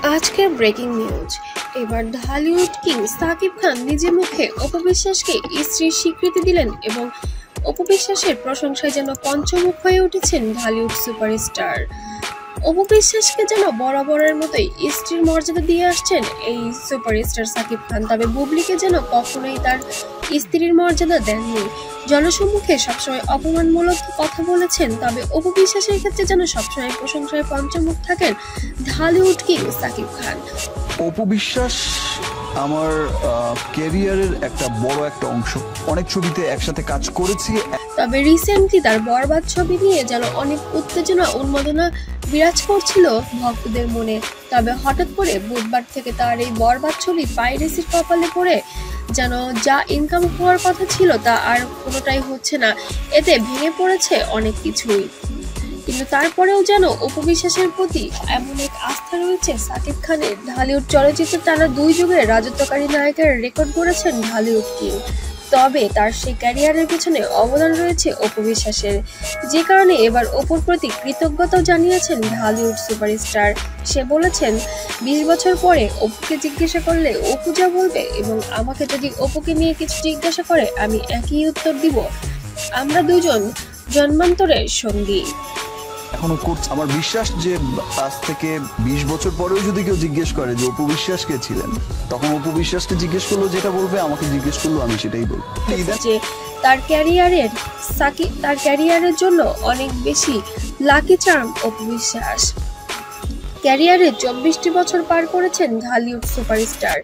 আজকের breaking news. এবার Dhallywood king Shakib Khan নিজের মুখে অপু বিশ্বাসকে স্ত্রীর স্বীকৃতি দিলেন এবং অপু বিশ্বাসের প্রশংসায় যেন পঞ্চমুখ হয়ে উঠেছেন ঢালিউড সুপারস্টার। অপু বিশ্বাসকে যেন বরাবরের মতোই স্ত্রীর মর্যাদা দিয়ে আসছেন এই সুপারস্টার সাকিব খান, তবে বুবলিকে যেন কখনোই তার স্ত্রীর মর্যাদা দেননি। জনসম্মুখে সবসময় অপমানমূলক কথা বলেছেন, তবে অপু বিশ্বাসের ক্ষেত্রে যেন সবসময় প্রশংসায় পঞ্চমুখ থাকেন ঢালিউড কিং সাকিব খান। অপু বিশ্বাস আমার ক্যারিয়ারের একটা বড় একটা অংশ। অনেক ছবিতে একসাথে কাজ করেছি। তবে রিসেন্টলি তার বরবাদ ছবি নিয়ে যেন অনেক উত্তেজনা উন্মাদনা বিরাজ করছিল ভক্তদের মনে। তবে হঠাৎ করে বুধবার থেকে তার এই বরবাদ ছবি পাইরেসির কপালে পড়ে যেন যা ইনকাম হওয়ার কথা ছিল তা আর কোনোটাই হচ্ছে না। এতে ভেঙে পড়েছে অনেক কিছুই, কিন্তু তারপরেও যেন অপু বিশ্বাসের প্রতি এমন এক আস্থা রয়েছে সাকিব খানের। ঢালিউড চলচ্চিত্রে টানা 2 যুগের রাজত্বকারী নায়কের রেকর্ড গড়েছেন ঢালিউড কিং, তবে তার সেই ক্যারিয়ারের পিছনে অবদান রয়েছে অপু বিশ্বাসের, যে কারণে এবার অপুর প্রতি কৃতজ্ঞতাও জানিয়েছেন ঢালিউড সুপারস্টার। সে বলেছেন, 20 বছর পরে অপুকে জিজ্ঞাসা করলে অপু যা বলবে এবং আমাকে যদি অপুকে নিয়ে কিছু জিজ্ঞাসা করে আমি একই উত্তর দিব, আমরা দুজন জন্মান্তরের সঙ্গী। এখনো করছি। আমার বিশ্বাস যে আজ থেকে 20 বছর পরেও যদি কেউ জিজ্ঞেস করে যে অপু বিশ্বাস কে ছিলেন, তখন অপু বিশ্বাসকে জিজ্ঞেস করলো যেটা বলবে, আমাকে জিজ্ঞেস করলো আমি সেটাই বলবো। যে তার ক্যারিয়ারের জন্য অনেক বেশি লাকি চার্ম অপু বিশ্বাস। ক্যারিয়ারে 24টি বছর পার করেছেন ঢালিউড সুপারস্টার।